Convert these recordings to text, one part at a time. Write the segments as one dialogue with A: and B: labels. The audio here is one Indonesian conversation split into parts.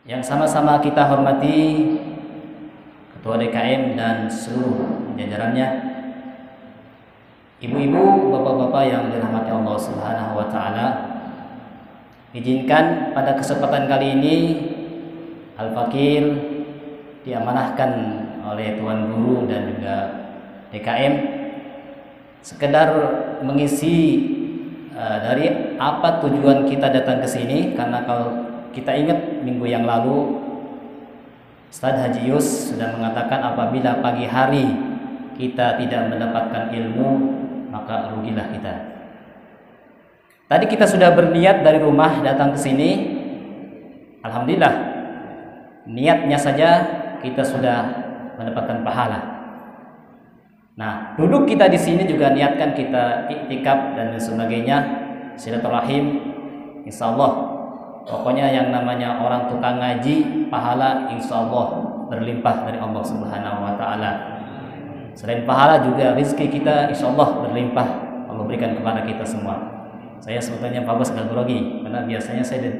A: Yang sama-sama kita hormati Ketua DKM dan seluruh jajarannya, ibu-ibu, bapak-bapak yang dirahmati Allah Subhanahu wa taala. Izinkan pada kesempatan kali ini Al-Fakir diamanahkan oleh Tuan Guru dan juga DKM sekedar mengisi dari apa tujuan kita datang ke sini. Karena kalau kita ingat minggu yang lalu Ustadz Haji Yus sudah mengatakan apabila pagi hari kita tidak mendapatkan ilmu maka rugilah kita. Tadi kita sudah berniat dari rumah datang ke sini. Alhamdulillah, niatnya saja kita sudah mendapatkan pahala. Nah, duduk kita di sini juga niatkan kita iktikaf dan sebagainya, silaturahim. Insyaallah, pokoknya yang namanya orang tukang ngaji, pahala insyaallah berlimpah dari Allah Subhanahu wa taala. Selain pahala juga rezeki kita insyaallah berlimpah Allah berikan kepada kita semua. Saya sebetulnya Pak Bos gak grogi, karena biasanya saya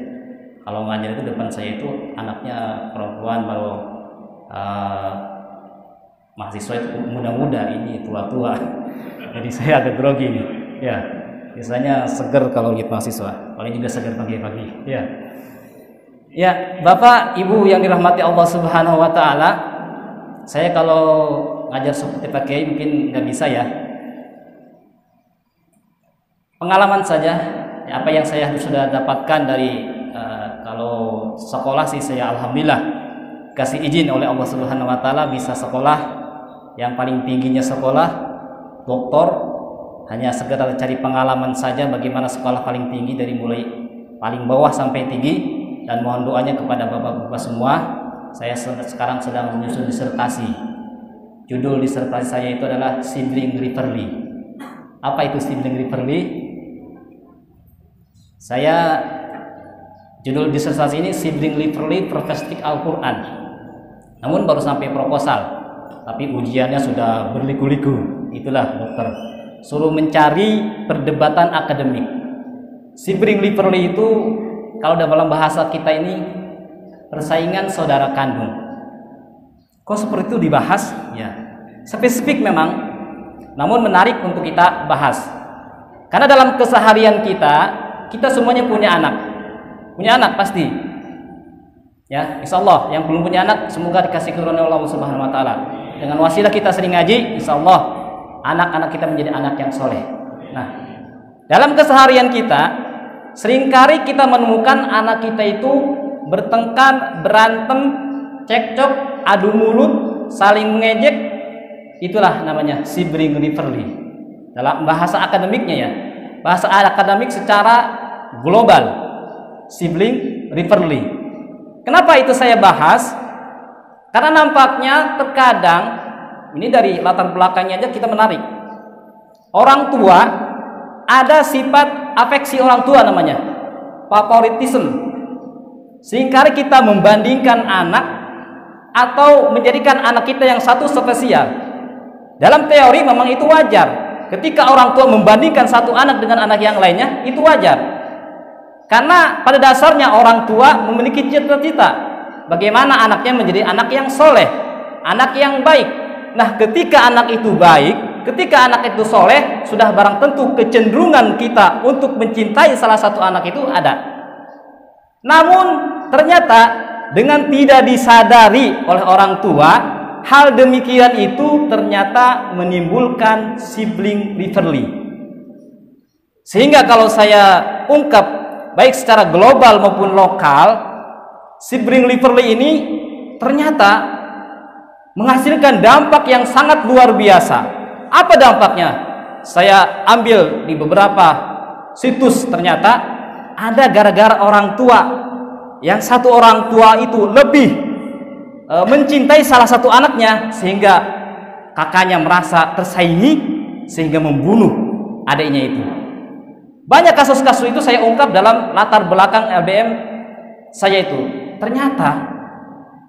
A: kalau ngajar itu depan saya itu anaknya perempuan baru mahasiswa itu muda-muda, ini tua-tua. Jadi saya agak grogi nih. Ya, biasanya seger kalau lihat mahasiswa, paling juga seger pagi-pagi. Ya. Ya, Bapak, Ibu yang dirahmati Allah Subhanahu wa taala, saya kalau ngajar seperti Pak Kiai mungkin nggak bisa ya. Pengalaman saja, apa yang saya sudah dapatkan dari kalau sekolah sih saya alhamdulillah kasih izin oleh Allah Subhanahu wa taala bisa sekolah yang paling tingginya sekolah doktor, hanya sekedar cari pengalaman saja bagaimana sekolah paling tinggi dari mulai paling bawah sampai tinggi. Dan mohon doanya kepada bapak-bapak semua. Saya sekarang sedang menyusun disertasi. Judul disertasi saya itu adalah Sibling Riverly. Apa itu Sibling Riverly? Saya judul disertasi ini Sibling Riverly Profestik Al-Quran. Namun baru sampai proposal, tapi ujiannya sudah berliku-liku. Itulah dokter, suruh mencari perdebatan akademik. Sibling Riverly itu kalau dalam bahasa kita ini persaingan saudara kandung. Kok seperti itu dibahas? Ya, spesifik memang, namun menarik untuk kita bahas. Karena dalam keseharian kita semuanya punya anak pasti. Ya, insyaallah yang belum punya anak semoga dikasih karunia Allah Subhanahu wa taala. Dengan wasilah kita sering ngaji, insyaallah anak-anak kita menjadi anak yang soleh. Nah, dalam keseharian kita seringkali kita menemukan anak kita itu bertengkar, berantem, cekcok, adu mulut, saling mengejek. Itulah namanya sibling rivalry. Dalam bahasa akademiknya ya, bahasa akademik secara global, sibling rivalry. Kenapa itu saya bahas? Karena nampaknya terkadang ini dari latar belakangnya aja kita menarik. Orang tua ada sifat afeksi orang tua namanya favoritism. Seringkali kita membandingkan anak atau menjadikan anak kita yang satu spesial. Dalam teori memang itu wajar. Ketika orang tua membandingkan satu anak dengan anak yang lainnya, itu wajar. Karena pada dasarnya orang tua memiliki cita-cita bagaimana anaknya menjadi anak yang soleh, anak yang baik. Nah, ketika anak itu baik, ketika anak itu soleh, sudah barang tentu kecenderungan kita untuk mencintai salah satu anak itu ada. Namun ternyata dengan tidak disadari oleh orang tua, hal demikian itu ternyata menimbulkan sibling rivalry. Sehingga kalau saya ungkap baik secara global maupun lokal, sibling rivalry ini ternyata menghasilkan dampak yang sangat luar biasa. Apa dampaknya? Saya ambil di beberapa situs, ternyata ada gara-gara orang tua. Yang satu orang tua itu lebih mencintai salah satu anaknya sehingga kakaknya merasa tersaingi sehingga membunuh adiknya itu. Banyak kasus-kasus itu saya ungkap dalam latar belakang LBM saya itu. Ternyata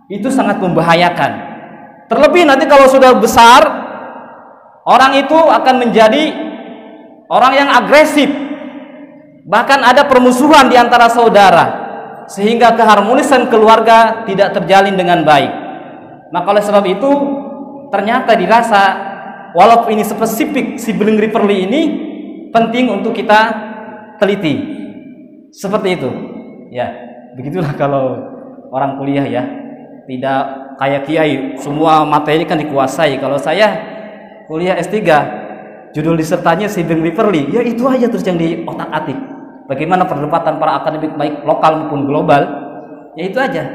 A: itu sangat membahayakan. Terlebih nanti kalau sudah besar, orang itu akan menjadi orang yang agresif. Bahkan ada permusuhan di antara saudara. sehingga keharmonisan keluarga tidak terjalin dengan baik. Maka oleh sebab itu ternyata dirasa walaupun ini spesifik sibling rivalry ini penting untuk kita teliti. Seperti itu. Ya, begitulah kalau orang kuliah ya. Tidak kayak kiai, semua materi kan dikuasai. Kalau saya kuliah S3, judul disertasinya sibling rivalry, ya itu aja terus yang di otak-atik. Bagaimana perdebatan para akademik baik lokal maupun global, ya itu aja.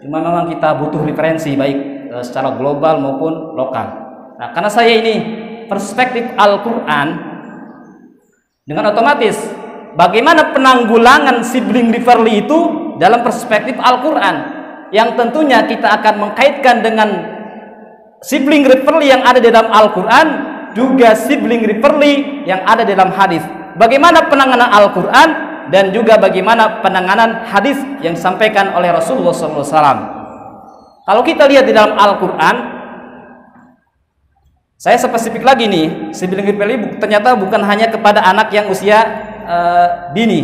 A: Cuma memang kita butuh referensi baik secara global maupun lokal. Nah, karena saya ini perspektif Al-Quran, dengan otomatis bagaimana penanggulangan sibling rivalry itu dalam perspektif Al-Quran, yang tentunya kita akan mengkaitkan dengan sibling rivalry yang ada di dalam Al-Quran, juga sibling rivalry yang ada di dalam hadis. Bagaimana penanganan Al-Quran dan juga bagaimana penanganan hadis yang disampaikan oleh Rasulullah SAW. Kalau kita lihat di dalam Al-Quran, saya spesifik lagi nih, sibling rivalry ternyata bukan hanya kepada anak yang usia dini,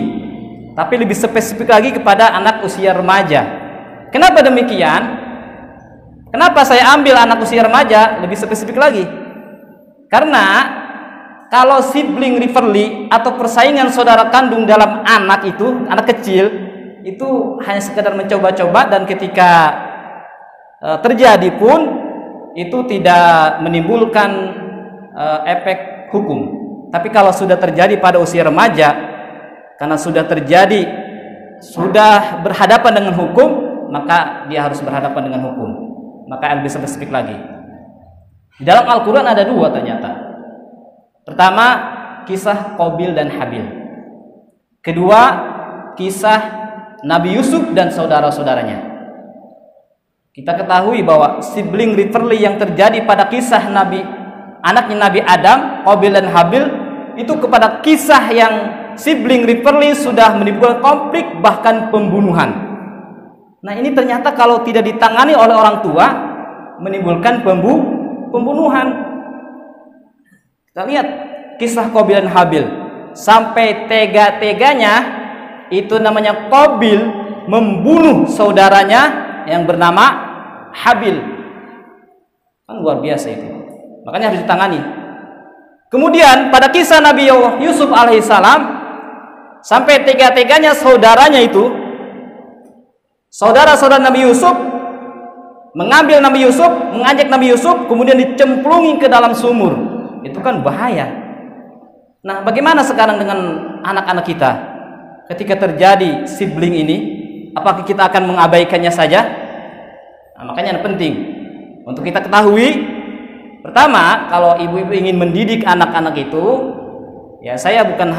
A: tapi lebih spesifik lagi kepada anak usia remaja. Kenapa demikian? Kenapa saya ambil anak usia remaja lebih spesifik lagi? Karena kalau sibling rivalry atau persaingan saudara kandung dalam anak itu, anak kecil, itu hanya sekedar mencoba-coba, dan ketika terjadi pun itu tidak menimbulkan efek hukum. Tapi kalau sudah terjadi pada usia remaja, karena sudah terjadi, sudah berhadapan dengan hukum, maka dia harus berhadapan dengan hukum. Maka lebih spesifik lagi. Di dalam Al-Quran ada dua ternyata. Pertama, kisah Qabil dan Habil. Kedua, kisah Nabi Yusuf dan saudara-saudaranya. Kita ketahui bahwa sibling rivalry yang terjadi pada kisah anaknya Nabi Adam, Qabil dan Habil, itu kepada kisah yang sibling rivalry sudah menimbulkan konflik bahkan pembunuhan. Nah, ini ternyata kalau tidak ditangani oleh orang tua menimbulkan pembunuhan. Kita lihat kisah Qabil dan Habil, sampai tega-teganya itu namanya Qabil membunuh saudaranya yang bernama Habil. Kan luar biasa itu. Makanya harus ditangani. Kemudian pada kisah Nabi Yusuf alaihissalam, sampai tega-teganya saudaranya itu, saudara-saudara Nabi Yusuf mengambil Nabi Yusuf, mengajak Nabi Yusuf, kemudian dicemplungin ke dalam sumur. Itu kan bahaya. Nah, bagaimana sekarang dengan anak-anak kita ketika terjadi sibling ini? Apakah kita akan mengabaikannya saja? Nah, makanya penting untuk kita ketahui. Pertama, kalau ibu-ibu ingin mendidik anak-anak itu, ya saya bukan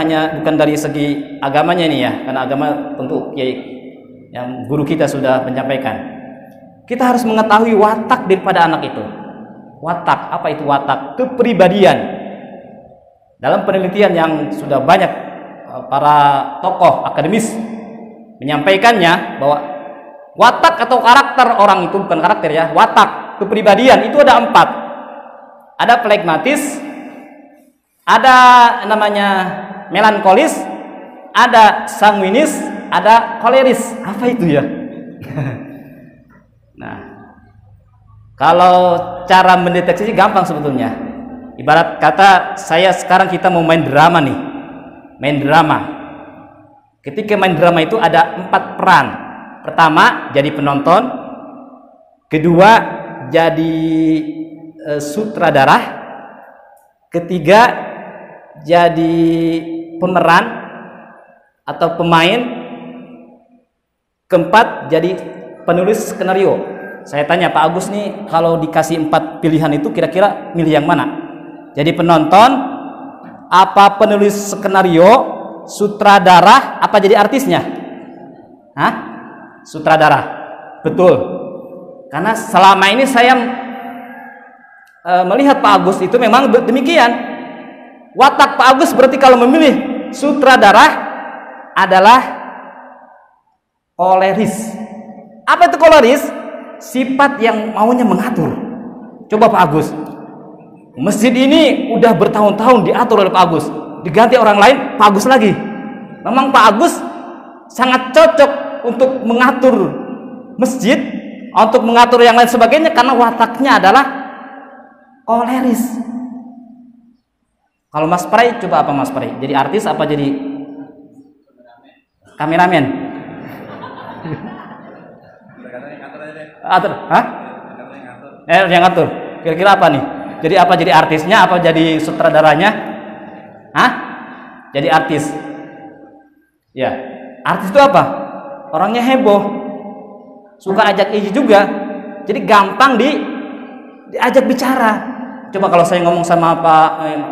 A: dari segi agamanya ini ya, karena agama tentu ya, yang guru kita sudah menyampaikan. Kita harus mengetahui watak daripada anak itu. Watak, apa itu watak? Kepribadian. Dalam penelitian yang sudah banyak para tokoh akademis menyampaikannya, bahwa watak atau karakter orang itu, bukan karakter ya, watak, kepribadian itu ada 4. Ada flegmatis, ada namanya melankolis, ada sanguinis, ada koleris. Apa itu ya? Nah, kalau cara mendeteksi gampang sebetulnya. Ibarat kata kita mau main drama nih. Main drama. Ketika main drama itu ada 4 peran. Pertama, jadi penonton. Kedua, jadi sutradara. Ketiga, jadi pemeran atau pemain. Keempat, jadi penulis skenario. Saya tanya Pak Agus nih, kalau dikasih 4 pilihan itu kira-kira milih yang mana? Jadi penonton, apa penulis skenario, sutradara, apa jadi artisnya? Hah? Sutradara. Betul. Karena selama ini saya melihat Pak Agus itu memang demikian. Watak Pak Agus berarti kalau memilih sutradara adalah koleris. Apa itu koleris? Sifat yang maunya mengatur. Coba Pak Agus, masjid ini udah bertahun-tahun diatur oleh Pak Agus, diganti orang lain, Pak Agus lagi. Memang Pak Agus sangat cocok untuk mengatur masjid, untuk mengatur yang lain sebagainya, karena wataknya adalah koleris. Kalau Mas Pray, coba apa Mas Pray? Jadi artis apa jadi kameramen? Atur, hah? Yang ngatur. Kira-kira apa nih? Jadi apa? Jadi artisnya apa jadi sutradaranya? Hah? Jadi artis. Ya, artis itu apa? Orangnya heboh, suka ajak iji juga, jadi gampang diajak bicara. Coba kalau saya ngomong sama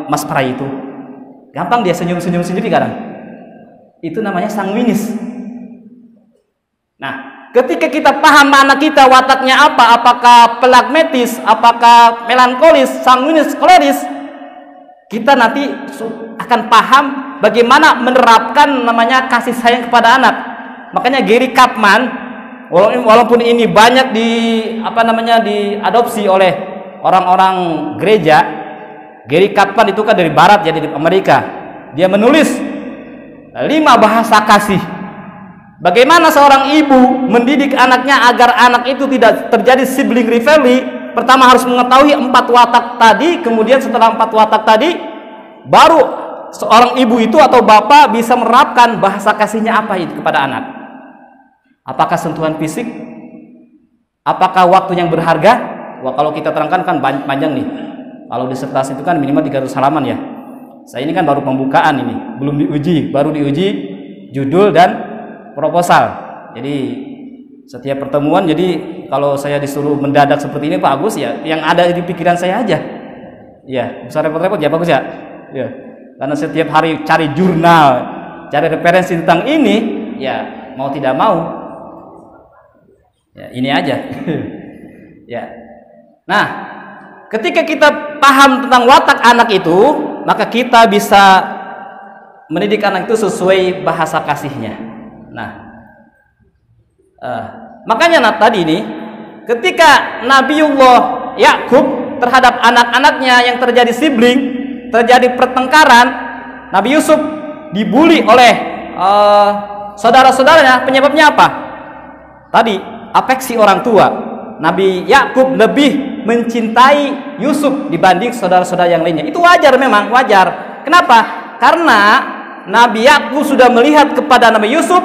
A: Mas Pray itu, gampang dia senyum-senyum sendiri kadang. Itu namanya sanguinis. Nah, ketika kita paham anak kita wataknya apa, apakah pragmatis, apakah melankolis, sanguinis, koleris, kita nanti akan paham bagaimana menerapkan namanya kasih sayang kepada anak. Makanya Gary Chapman, walaupun ini banyak diadopsi oleh orang-orang gereja, Gary Chapman itu kan dari barat, jadi dari Amerika. Dia menulis 5 bahasa kasih. Bagaimana seorang ibu mendidik anaknya agar anak itu tidak terjadi sibling rivalry. Pertama harus mengetahui 4 watak tadi, kemudian setelah 4 watak tadi, baru seorang ibu itu atau bapak bisa menerapkan bahasa kasihnya apa itu kepada anak. Apakah sentuhan fisik? Apakah waktu yang berharga? Wah, kalau kita terangkan kan panjang nih. Kalau disertasi itu kan minimal 300 halaman ya. Saya ini kan baru pembukaan ini, belum diuji, baru diuji judul dan proposal. Jadi setiap pertemuan, jadi kalau saya disuruh mendadak seperti ini Pak Agus ya, yang ada di pikiran saya aja. Ya, bisa repot-repot ya Pak Agus ya. Ya. Karena setiap hari cari jurnal, cari referensi tentang ini, ya mau tidak mau. Ya, ini aja. Ya. Nah, ketika kita paham tentang watak anak itu, maka kita bisa mendidik anak itu sesuai bahasa kasihnya. Nah, makanya tadi ini, ketika Nabiullah Yakub terhadap anak-anaknya yang terjadi sibling, terjadi pertengkaran, Nabi Yusuf dibully oleh saudara-saudaranya. Penyebabnya apa? Tadi afeksi orang tua. Nabi Yakub lebih mencintai Yusuf dibanding saudara-saudara yang lainnya. Itu wajar, memang wajar. Kenapa? Karena Nabi Yakub sudah melihat kepada Nabi Yusuf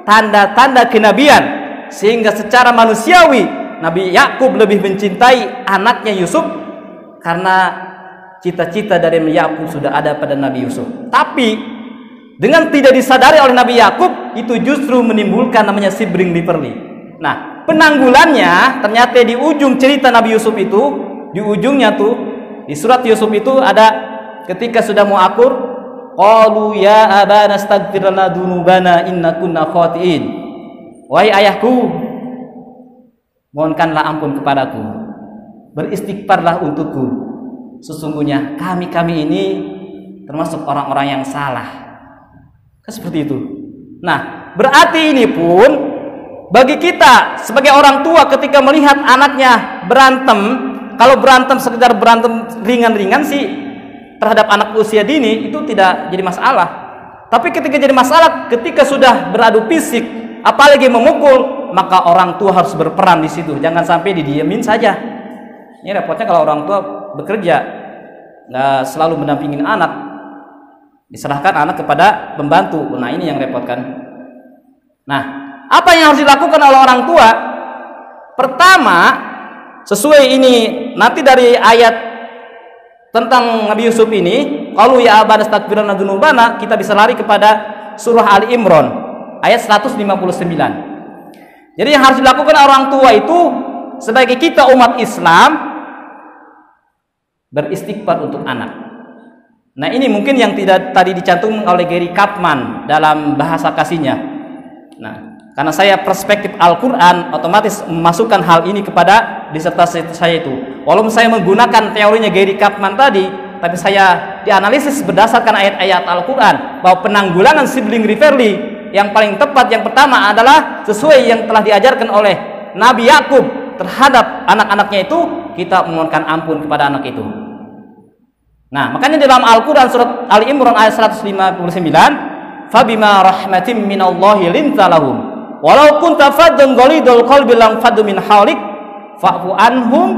A: tanda-tanda kenabian, sehingga secara manusiawi Nabi Yakub lebih mencintai anaknya Yusuf karena cita-cita dari Nabi Yakub sudah ada pada Nabi Yusuf. Tapi dengan tidak disadari oleh Nabi Yakub, itu justru menimbulkan namanya sibling rivalry. Nah, penanggulannya ternyata di ujung cerita Nabi Yusuf itu, di ujungnya tuh di surat Yusuf itu ada ketika sudah mau akur, qalu ya abana astaghfir lana dzunubana inna kunna khatiin. Wahai ayahku, mohonkanlah ampun kepadaku, beristighfarlah untukku, sesungguhnya kami ini termasuk orang-orang yang salah. Kan seperti itu. Nah, berarti ini pun bagi kita sebagai orang tua ketika melihat anaknya berantem, kalau berantem sekedar berantem ringan-ringan sih terhadap anak usia dini itu tidak jadi masalah. Tapi ketika jadi masalah ketika sudah beradu fisik, apalagi memukul, maka orang tua harus berperan di situ. Jangan sampai didiemin saja. Ini repotnya kalau orang tua bekerja, nggak selalu mendampingin anak, diserahkan anak kepada pembantu. Nah, ini yang repotkan. Nah, apa yang harus dilakukan oleh orang tua? Pertama, sesuai ini nanti dari ayat tentang Nabi Yusuf ini, qalu ya abana astaghfir lana dzunubana, kita bisa lari kepada surah Ali Imran ayat 159. Jadi yang harus dilakukan orang tua itu sebagai kita umat Islam, beristighfar untuk anak. Nah, ini mungkin yang tidak tadi dicantum oleh Gary Chapman dalam bahasa kasihnya. Nah, karena saya perspektif Al-Quran, otomatis memasukkan hal ini kepada disertasi saya itu. Walaupun saya menggunakan teorinya Gary Chapman tadi, tapi saya dianalisis berdasarkan ayat-ayat Al-Quran bahwa penanggulangan sibling rivalry yang paling tepat, yang pertama adalah sesuai yang telah diajarkan oleh Nabi Yakub terhadap anak-anaknya itu, kita memohonkan ampun kepada anak itu. Nah, makanya dalam Al-Quran surat Ali Imran ayat 159, fabima rahmatim minallahi linta lahum Walau kunta faddan ghalidul qalbi lam faddu min hawlik fa'fu anhum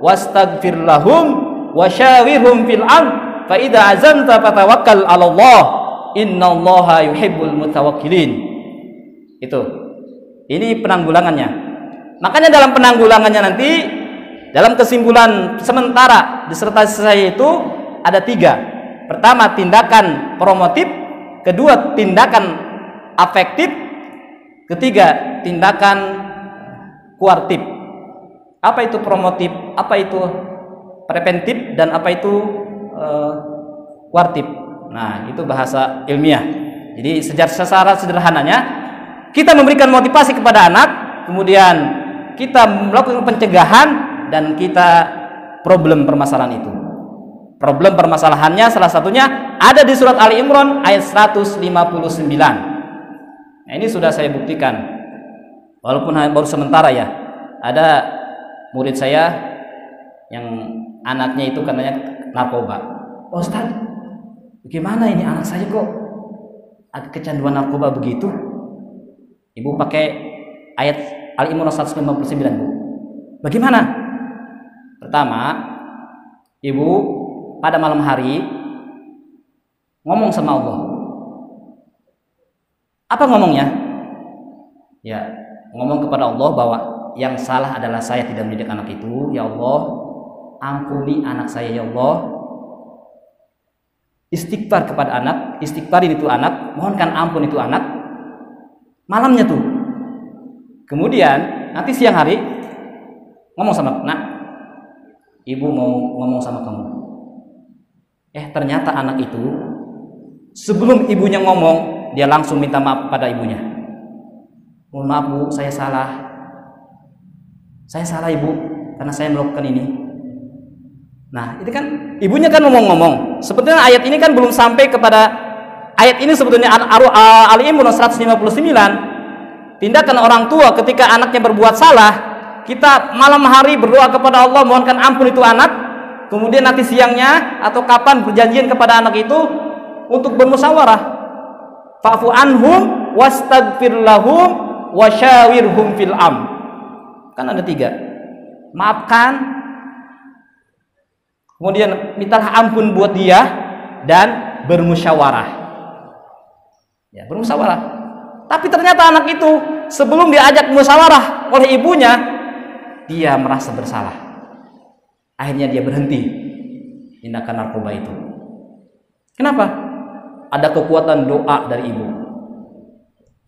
A: wastaghfir lahum wasyawirhum fil amr fa idza azamta fatawakkal 'ala Allah innallaha yuhibbul mutawakkilin. Itu. Ini penanggulangannya. Makanya dalam penanggulangannya nanti, dalam kesimpulan sementara disertasi saya itu ada 3. Pertama, tindakan promotif. Kedua, tindakan afektif. Ketiga, tindakan kuartif. Apa itu promotif? Apa itu preventif? Dan apa itu kuartif? Nah, itu bahasa ilmiah. Jadi secara sederhananya, kita memberikan motivasi kepada anak, kemudian kita melakukan pencegahan, dan kita problem permasalahan itu. Problem permasalahannya salah satunya ada di surat Ali Imran ayat 159. Nah, ini sudah saya buktikan. Walaupun baru sementara ya. Ada murid saya yang anaknya itu katanya narkoba. Oh, Ustaz, bagaimana ini anak saya kok ada kecanduan narkoba begitu? Ibu pakai ayat Ali Imran 159, Bu. Bagaimana? Pertama, ibu pada malam hari ngomong sama Allah. Apa ngomongnya? Ya, ngomong kepada Allah bahwa yang salah adalah saya tidak mendidik anak itu. Ya Allah, ampuni anak saya ya Allah. Istighfar kepada anak, istighfarin itu anak, mohonkan ampun itu anak. Malamnya tuh. Kemudian nanti siang hari ngomong sama nak, ibu mau ngomong sama kamu. Ternyata anak itu sebelum ibunya ngomong, dia langsung minta maaf pada ibunya. Mohon maaf Bu, saya salah. Saya salah Ibu, karena saya melakukan ini. Nah, itu kan ibunya kan ngomong-ngomong. Sebetulnya ayat ini kan belum sampai kepada ayat ini. Sebetulnya Ali Imran 159. Tindakan orang tua ketika anaknya berbuat salah, kita malam hari berdoa kepada Allah, mohonkan ampun itu anak. Kemudian nanti siangnya atau kapan berjanjian kepada anak itu untuk bermusyawarah. Fa'fu anhum wastaghfir lahum wasyawirhum fil amr. Kan ada 3. Maafkan, kemudian mintalah ampun buat dia, dan bermusyawarah. Ya, bermusyawarah. Tapi ternyata anak itu sebelum diajak musyawarah oleh ibunya, dia merasa bersalah. Akhirnya dia berhenti tindakan narkoba itu. Kenapa? Ada kekuatan doa dari ibu.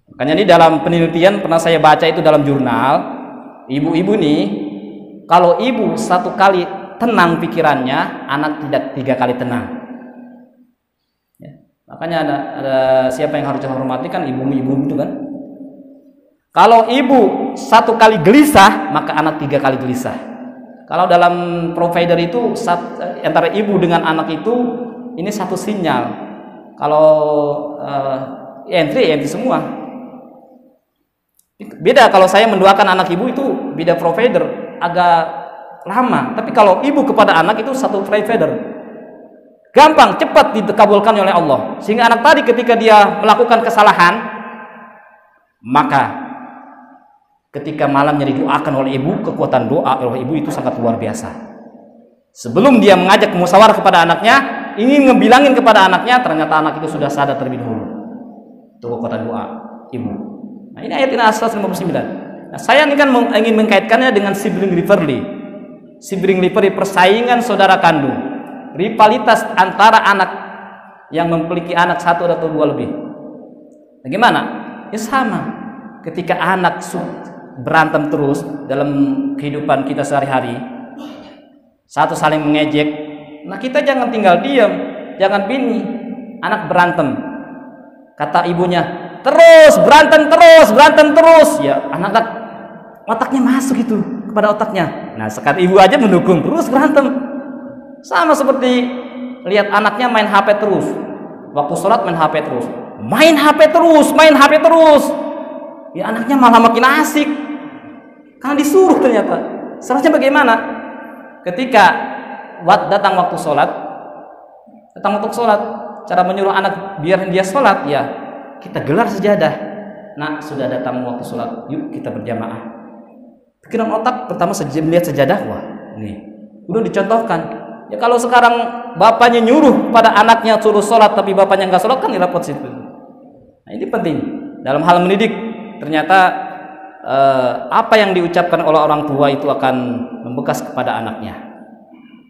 A: Makanya ini dalam penelitian pernah saya baca itu dalam jurnal, ibu-ibu nih, kalau ibu 1 kali tenang pikirannya, anak tidak 3 kali tenang. Ya. Makanya ada siapa yang harus dihormati kan ibu-ibu itu kan. Kalau ibu 1 kali gelisah, maka anak 3 kali gelisah. Kalau dalam provider itu antara ibu dengan anak itu ini satu sinyal. Kalau entry semua. Beda kalau saya mendoakan anak ibu itu beda provider agak lama. Tapi kalau ibu kepada anak itu satu provider. Gampang, cepat dikabulkan oleh Allah. Sehingga anak tadi ketika dia melakukan kesalahan, maka ketika malamnya didoakan oleh ibu, kekuatan doa oleh ibu itu sangat luar biasa. Sebelum dia mengajak musyawarah kepada anaknya, ingin ngebilangin kepada anaknya, ternyata anak itu sudah sadar terlebih dahulu. Itu kekuatan doa ibu. Nah, ini ayat 159. Nah, saya ini kan ingin mengkaitkannya dengan sibling rivalry. Sibling rivalry, persaingan saudara kandung. Rivalitas antara anak yang memiliki anak 1 atau 2 lebih. Bagaimana? Ya sama. Ketika anak berantem terus dalam kehidupan kita sehari-hari, satu saling mengejek, nah kita jangan tinggal diam, jangan bini anak berantem, kata ibunya terus berantem terus, ya anak otaknya masuk itu kepada otaknya. Nah sekarang ibu aja mendukung terus berantem, sama seperti lihat anaknya main HP terus, waktu sholat main HP terus, main HP terus, ya anaknya malah makin asik karena disuruh. Ternyata seharusnya bagaimana ketika datang waktu sholat, cara menyuruh anak biar dia sholat, ya kita gelar sejadah, nak sudah datang waktu sholat, yuk kita berjamaah. Pikiran otak pertama melihat sejadah, wah nih udah dicontohkan. Ya kalau sekarang bapaknya nyuruh pada anaknya suruh sholat tapi bapaknya nggak sholat, kan repot situ. Nah ini penting dalam hal mendidik. Ternyata apa yang diucapkan oleh orang tua itu akan membekas kepada anaknya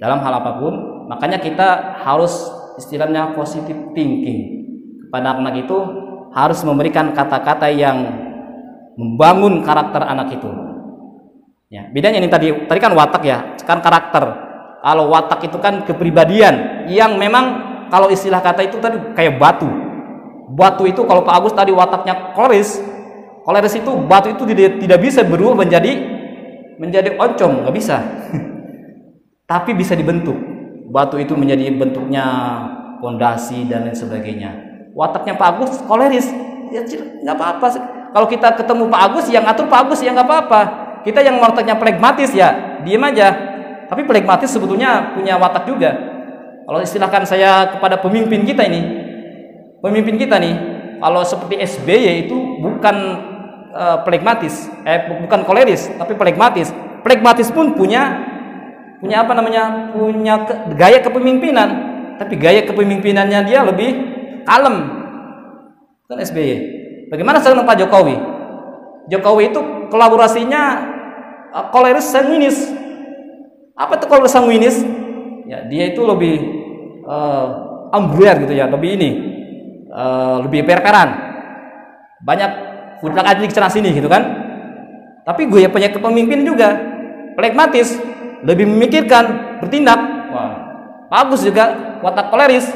A: dalam hal apapun. Makanya kita harus istilahnya positive thinking kepada anak itu, harus memberikan kata-kata yang membangun karakter anak itu. Ya, bedanya ini tadi kan watak ya, sekarang karakter. Kalau watak itu kan kepribadian yang memang kalau istilah kata itu tadi kayak batu. Batu itu kalau Pak Agus tadi wataknya koleris itu batu itu tidak bisa berubah menjadi oncom, nggak bisa. Tapi bisa dibentuk. Batu itu menjadi bentuknya pondasi dan lain sebagainya. Wataknya Pak Agus koleris, ya nggak apa-apa. Kalau kita ketemu Pak Agus, yang ngatur Pak Agus, ya nggak apa-apa. Kita yang wataknya flegmatis, ya diem aja. Tapi flegmatis sebetulnya punya watak juga. Kalau istilahkan saya kepada pemimpin kita nih, kalau seperti SBY itu bukan flegmatis, bukan koleris, tapi flegmatis. Flegmatis pun punya gaya kepemimpinan, tapi gaya kepemimpinannya dia lebih kalem. Kan SBY. Bagaimana dengan Pak Jokowi? Jokowi itu kolaborasinya koleris sanguinis. Apa itu koleris sanguinis? Ya, dia itu lebih ambruer gitu ya, lebih per-peran. Banyak udah aja di sana sini gitu kan. Tapi gue punya kepemimpinan juga flegmatis, lebih memikirkan, bertindak. Wah, bagus juga watak koleris.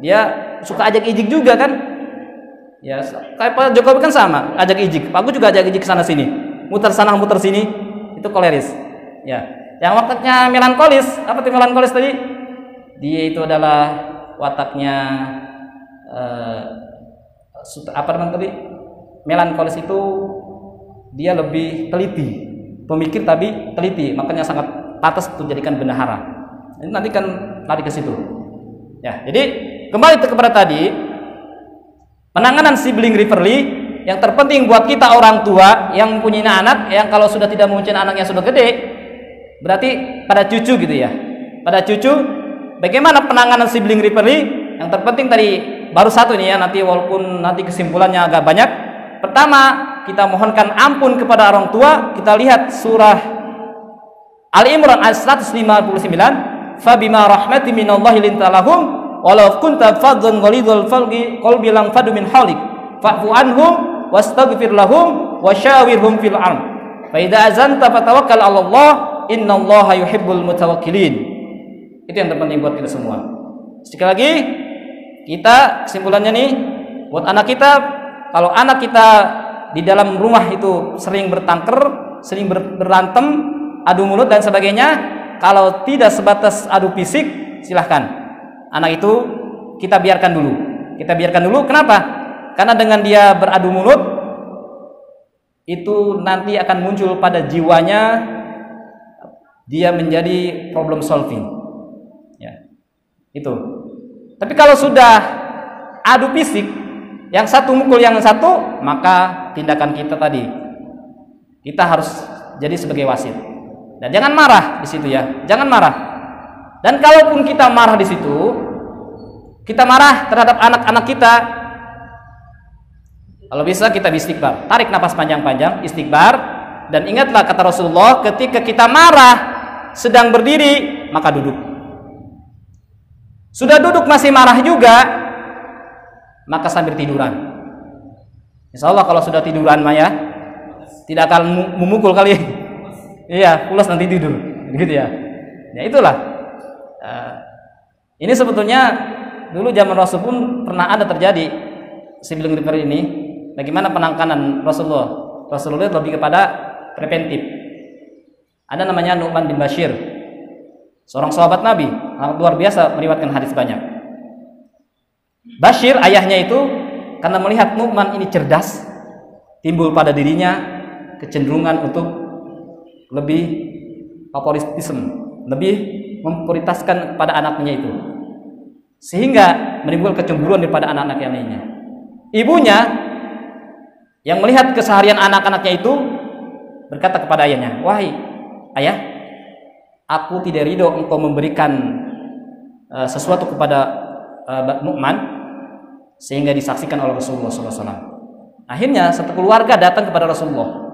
A: Dia suka ajak ijik juga kan. Ya, kayak Pak Jokowi kan sama, ajak ijik. Pak Agus juga ajak ijik sana sini. Muter sana, muter sini. Itu koleris. Ya. Yang wataknya melankolis, apa tuh melankolis tadi? Dia itu adalah wataknya apa namanya tadi? Melankolis itu dia lebih teliti, pemikir tapi teliti, makanya sangat pantas untuk dijadikan bendahara. Ini nanti kan lari ke situ. Ya, jadi kembali kepada tadi, penanganan sibling rivalry yang terpenting buat kita orang tua yang mempunyai anak, yang kalau sudah tidak mempunyai anak yang sudah gede, berarti pada cucu gitu ya. Pada cucu, bagaimana penanganan sibling rivalry? Yang terpenting tadi baru satu nih ya, nanti walaupun nanti kesimpulannya agak banyak. Pertama, kita mohonkan ampun kepada orang tua. Kita lihat surah Ali Imran ayat 159, fa bima rahmatin minallahi linta lahum walau kunta faddan ghalidul qalbi lam fadu min halik fa'fu anhum wastaghfir lahum wasyawirhum fil amr fa idza azanta fatawakkal 'ala Allah innallaha yuhibbul mutawakkilin. Itu yang terpenting buat kita semua. Sekali lagi, kita kesimpulannya nih buat anak kita, kalau anak kita di dalam rumah itu sering bertengkar, sering berantem, adu mulut dan sebagainya, kalau tidak sebatas adu fisik, silahkan. Anak itu kita biarkan dulu. Kita biarkan dulu. Kenapa? Karena dengan dia beradu mulut, itu nanti akan muncul pada jiwanya, dia menjadi problem solving. Ya, itu. Tapi kalau sudah adu fisik, yang satu mukul yang satu, maka tindakan kita tadi, kita harus jadi sebagai wasit. Dan jangan marah di situ ya, jangan marah. Dan kalaupun kita marah di situ, kita marah terhadap anak-anak kita, kalau bisa kita istighfar, tarik nafas panjang-panjang, istighfar, dan ingatlah kata Rasulullah, ketika kita marah sedang berdiri, maka duduk. Sudah duduk masih marah juga, maka sambil tiduran. Insya Allah kalau sudah tiduran Maya tidak akan memukul kali. Iya, pulas nanti tidur, gitu ya. Ya itulah. Ini sebetulnya dulu zaman Rasul pun pernah ada terjadi sibling rivalry ini. Bagaimana penanganan Rasulullah? Rasulullah lebih kepada preventif. Ada namanya Nu'man bin Bashir, seorang sahabat Nabi, luar biasa meriwayatkan hadis banyak. Bashir ayahnya itu karena melihat Nu'man ini cerdas, timbul pada dirinya kecenderungan untuk lebih favoritisme, lebih memprioritaskan pada anaknya itu, sehingga menimbulkan kecemburuan daripada anak-anak yang lainnya. Ibunya yang melihat keseharian anak-anaknya itu berkata kepada ayahnya, "Wahai ayah, aku tidak ridho engkau memberikan sesuatu kepada Nu'man sehingga disaksikan oleh Rasulullah SAW." Akhirnya satu keluarga datang kepada Rasulullah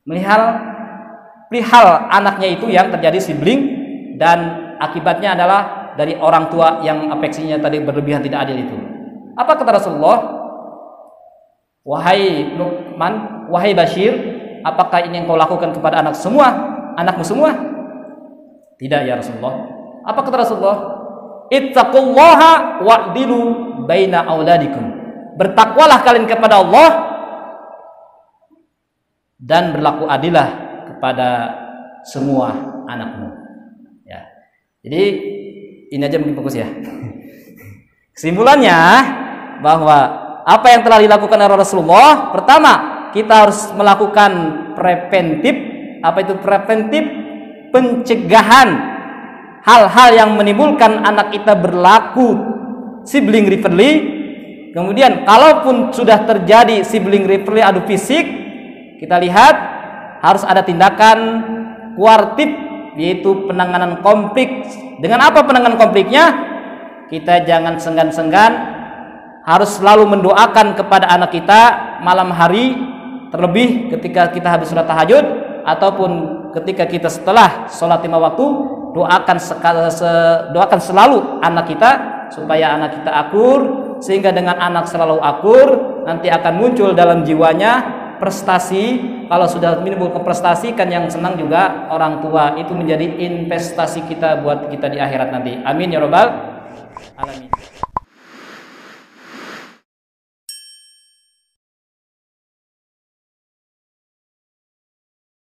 A: perihal anaknya itu yang terjadi sibling, dan akibatnya adalah dari orang tua yang afeksinya tadi berlebihan, tidak adil itu. Apa kata Rasulullah? "Wahai Nu'man, wahai Bashir, apakah ini yang kau lakukan kepada anakmu semua?" "Tidak ya Rasulullah." Apa kata Rasulullah? "Ittaqullaha wa'dilu baina auladikum." Bertakwalah kalian kepada Allah dan berlaku adilah kepada semua anakmu. Ya. Jadi ini aja mungkin fokus ya. Kesimpulannya bahwa apa yang telah dilakukan oleh Rasulullah, pertama kita harus melakukan preventif. Apa itu preventif? Pencegahan hal-hal yang menimbulkan anak kita berlaku sibling rivalry. Kemudian kalaupun sudah terjadi sibling rivalry, adu fisik, kita lihat harus ada tindakan kuartif, yaitu penanganan konflik. Dengan apa penanganan konfliknya? Kita jangan senggan-senggan, harus selalu mendoakan kepada anak kita malam hari, terlebih ketika kita habis sholat tahajud ataupun ketika kita setelah sholat 5 waktu. Doakan selalu anak kita supaya anak kita akur, sehingga dengan anak selalu akur nanti akan muncul dalam jiwanya prestasi. Kalau sudah menimbulkan prestasi, kan yang senang juga orang tua, itu menjadi investasi kita buat kita di akhirat nanti. Amin ya robbal alamin.